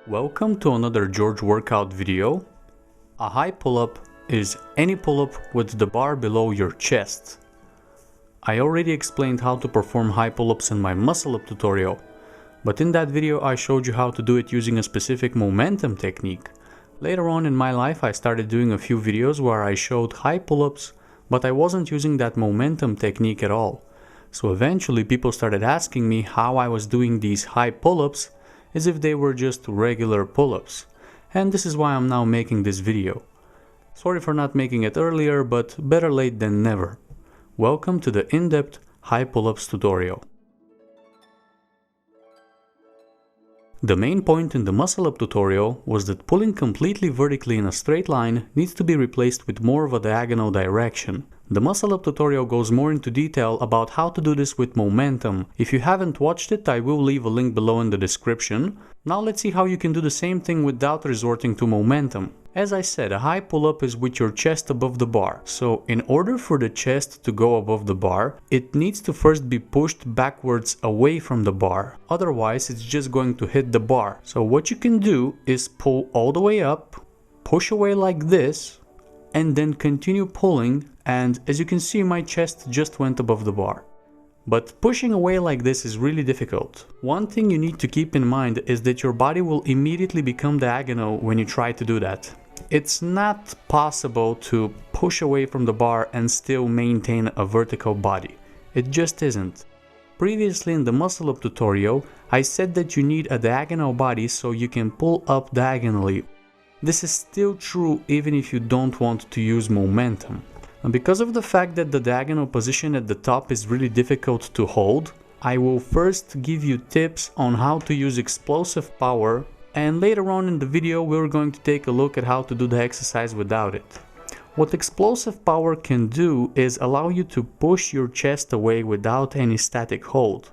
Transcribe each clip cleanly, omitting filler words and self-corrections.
Welcome to another George workout video. A high pull-up is any pull-up with the bar below your chest. I already explained how to perform high pull-ups in my muscle-up tutorial, but in that video I showed you how to do it using a specific momentum technique. Later on in my life I started doing a few videos where I showed high pull-ups, but I wasn't using that momentum technique at all. So eventually people started asking me how I was doing these high pull-ups as if they were just regular pull-ups, and this is why I'm now making this video. Sorry for not making it earlier, but better late than never. Welcome to the in-depth high pull-ups tutorial. The main point in the muscle-up tutorial was that pulling completely vertically in a straight line needs to be replaced with more of a diagonal direction. The muscle-up tutorial goes more into detail about how to do this with momentum. If you haven't watched it, I will leave a link below in the description. Now let's see how you can do the same thing without resorting to momentum. As I said, a high pull-up is with your chest above the bar. So in order for the chest to go above the bar, it needs to first be pushed backwards away from the bar. Otherwise, it's just going to hit the bar. So what you can do is pull all the way up, push away like this, and then continue pulling, and as you can see, my chest just went above the bar. But pushing away like this is really difficult. One thing you need to keep in mind is that your body will immediately become diagonal when you try to do that. It's not possible to push away from the bar and still maintain a vertical body. It just isn't. Previously in the muscle-up tutorial, I said that you need a diagonal body so you can pull up diagonally. This is still true even if you don't want to use momentum. And because of the fact that the diagonal position at the top is really difficult to hold, I will first give you tips on how to use explosive power, and later on in the video we're going to take a look at how to do the exercise without it. What explosive power can do is allow you to push your chest away without any static hold.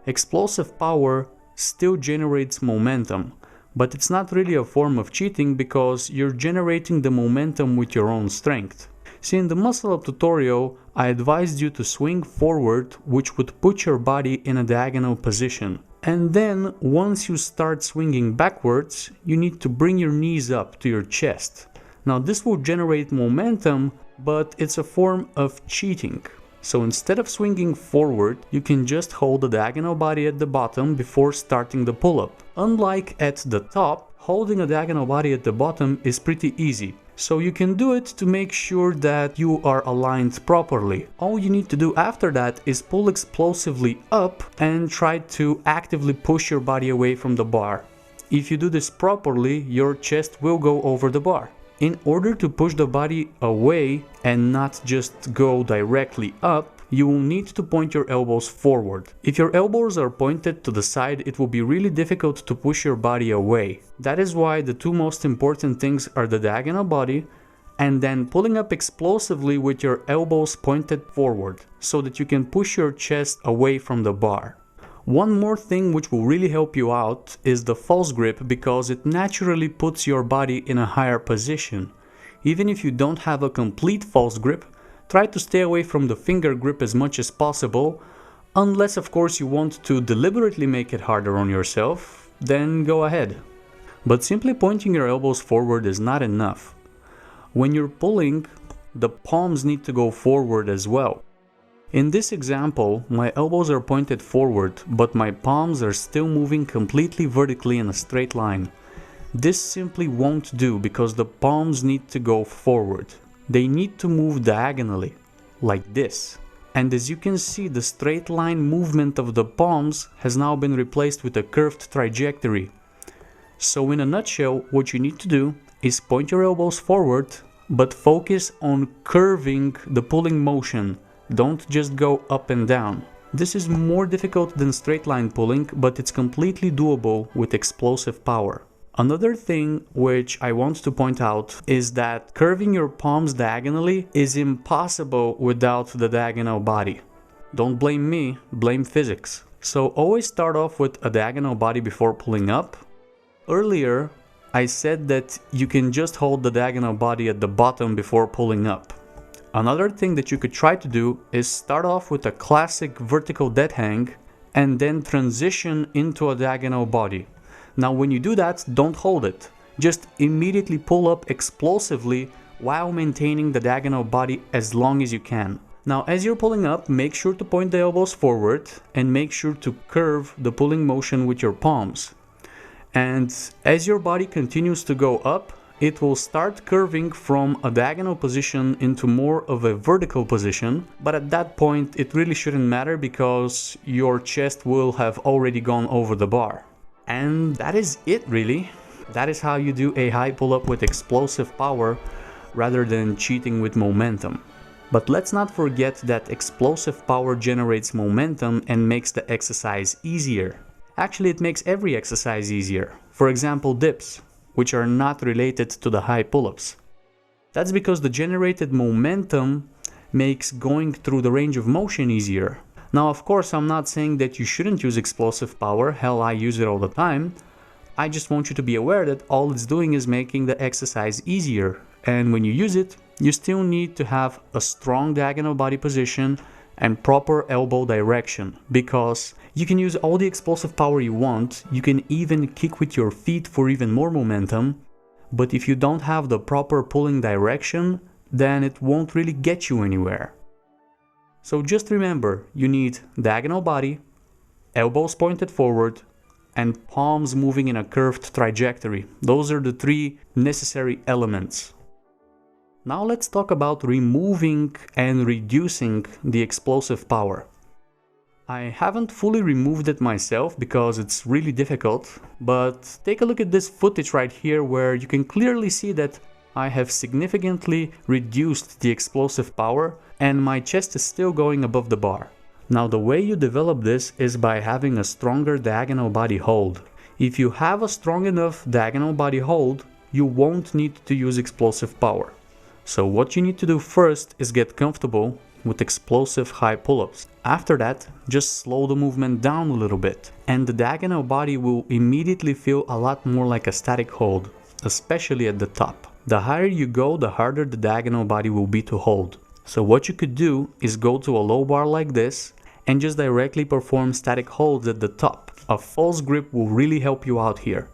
Explosive power still generates momentum, but it's not really a form of cheating because you're generating the momentum with your own strength. See, in the muscle-up tutorial, I advised you to swing forward, which would put your body in a diagonal position. And then, once you start swinging backwards, you need to bring your knees up to your chest. Now, this will generate momentum, but it's a form of cheating. So instead of swinging forward, you can just hold the diagonal body at the bottom before starting the pull-up. Unlike at the top, holding a diagonal body at the bottom is pretty easy. So you can do it to make sure that you are aligned properly. All you need to do after that is pull explosively up and try to actively push your body away from the bar. If you do this properly, your chest will go over the bar. In order to push the body away and not just go directly up, you will need to point your elbows forward. If your elbows are pointed to the side, it will be really difficult to push your body away. That is why the two most important things are the diagonal body and then pulling up explosively with your elbows pointed forward so that you can push your chest away from the bar. One more thing which will really help you out is the false grip, because it naturally puts your body in a higher position. Even if you don't have a complete false grip, try to stay away from the finger grip as much as possible, unless of course you want to deliberately make it harder on yourself, then go ahead. But simply pointing your elbows forward is not enough. When you're pulling, the palms need to go forward as well. In this example, my elbows are pointed forward, but my palms are still moving completely vertically in a straight line. This simply won't do because the palms need to go forward. They need to move diagonally, like this. And as you can see, the straight line movement of the palms has now been replaced with a curved trajectory. So in a nutshell, what you need to do is point your elbows forward, but focus on curving the pulling motion. Don't just go up and down. This is more difficult than straight line pulling, but it's completely doable with explosive power. Another thing which I want to point out is that curving your palms diagonally is impossible without the diagonal body. Don't blame me, blame physics. So always start off with a diagonal body before pulling up. Earlier, I said that you can just hold the diagonal body at the bottom before pulling up. Another thing that you could try to do is start off with a classic vertical dead hang and then transition into a diagonal body. Now when you do that, don't hold it. Just immediately pull up explosively while maintaining the diagonal body as long as you can. Now as you're pulling up, make sure to point the elbows forward and make sure to curve the pulling motion with your palms. And as your body continues to go up, it will start curving from a diagonal position into more of a vertical position, but at that point it really shouldn't matter because your chest will have already gone over the bar. And that is it really. That is how you do a high pull-up with explosive power rather than cheating with momentum. But let's not forget that explosive power generates momentum and makes the exercise easier. Actually, it makes every exercise easier. For example, dips, which are not related to the high pull-ups. That's because the generated momentum makes going through the range of motion easier. Now, of course, I'm not saying that you shouldn't use explosive power. Hell, I use it all the time. I just want you to be aware that all it's doing is making the exercise easier. And when you use it, you still need to have a strong diagonal body position and proper elbow direction, because you can use all the explosive power you want, you can even kick with your feet for even more momentum, but if you don't have the proper pulling direction, then it won't really get you anywhere. So just remember, you need diagonal body, elbows pointed forward, and palms moving in a curved trajectory. Those are the three necessary elements. Now let's talk about removing and reducing the explosive power. I haven't fully removed it myself because it's really difficult, but take a look at this footage right here where you can clearly see that I have significantly reduced the explosive power and my chest is still going above the bar. Now the way you develop this is by having a stronger diagonal body hold. If you have a strong enough diagonal body hold, you won't need to use explosive power. So what you need to do first is get comfortable with explosive high pull-ups. After that, just slow the movement down a little bit, and the diagonal body will immediately feel a lot more like a static hold, especially at the top. The higher you go, the harder the diagonal body will be to hold. So what you could do is go to a low bar like this and just directly perform static holds at the top. A false grip will really help you out here.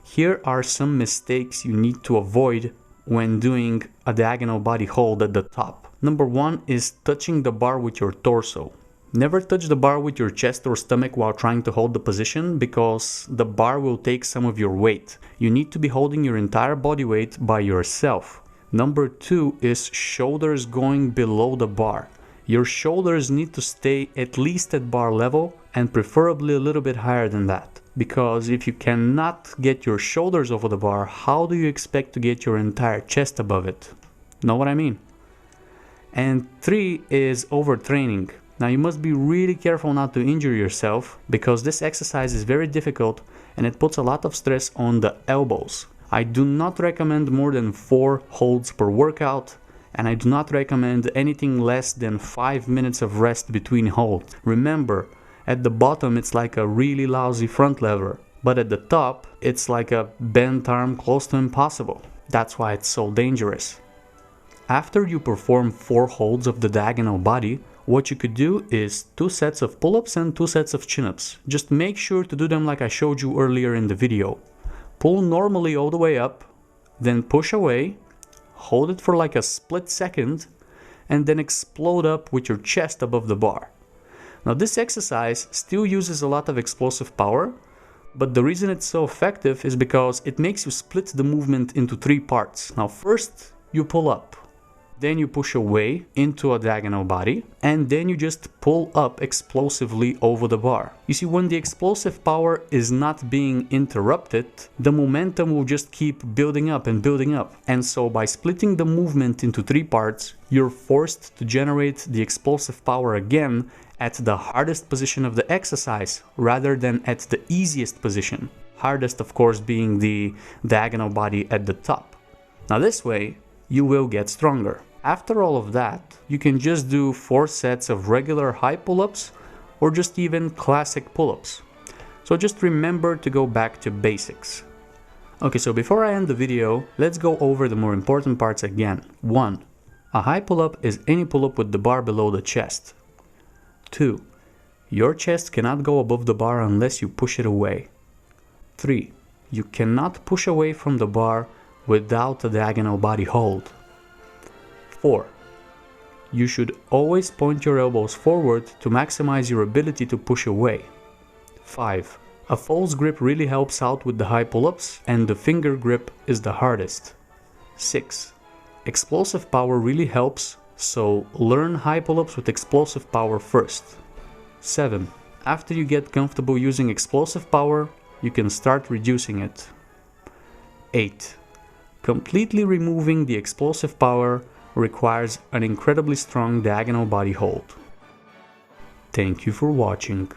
Here are some mistakes you need to avoid when doing a diagonal body hold at the top. Number one is touching the bar with your torso. Never touch the bar with your chest or stomach while trying to hold the position, because the bar will take some of your weight. You need to be holding your entire body weight by yourself. Number two is shoulders going below the bar. Your shoulders need to stay at least at bar level and preferably a little bit higher than that. Because if you cannot get your shoulders over the bar, how do you expect to get your entire chest above it? Know what I mean? And three is overtraining. Now you must be really careful not to injure yourself, because this exercise is very difficult and it puts a lot of stress on the elbows. I do not recommend more than 4 holds per workout, and I do not recommend anything less than 5 minutes of rest between holds. Remember, at the bottom it's like a really lousy front lever, but at the top it's like a bent arm close to impossible. That's why it's so dangerous. After you perform 4 holds of the diagonal body, what you could do is 2 sets of pull-ups and 2 sets of chin-ups. Just make sure to do them like I showed you earlier in the video. Pull normally all the way up, then push away, hold it for like a split second, and then explode up with your chest above the bar. Now this exercise still uses a lot of explosive power, but the reason it's so effective is because it makes you split the movement into 3 parts. Now first you pull up, then you push away into a diagonal body, and then you just pull up explosively over the bar. You see, when the explosive power is not being interrupted, the momentum will just keep building up and building up. And so by splitting the movement into 3 parts, you're forced to generate the explosive power again at the hardest position of the exercise rather than at the easiest position. Hardest, of course, being the diagonal body at the top. Now this way, you will get stronger. After all of that, you can just do 4 sets of regular high pull-ups or just even classic pull-ups. So just remember to go back to basics. Okay, so before I end the video, let's go over the more important parts again. 1. A high pull-up is any pull-up with the bar below the chest. 2. Your chest cannot go above the bar unless you push it away. 3. You cannot push away from the bar without a diagonal body hold. 4. You should always point your elbows forward to maximize your ability to push away. 5. A false grip really helps out with the high pull-ups, and the finger grip is the hardest. 6. Explosive power really helps, so learn high pull-ups with explosive power first. 7. After you get comfortable using explosive power, you can start reducing it. 8. Completely removing the explosive power requires an incredibly strong diagonal body hold. Thank you for watching.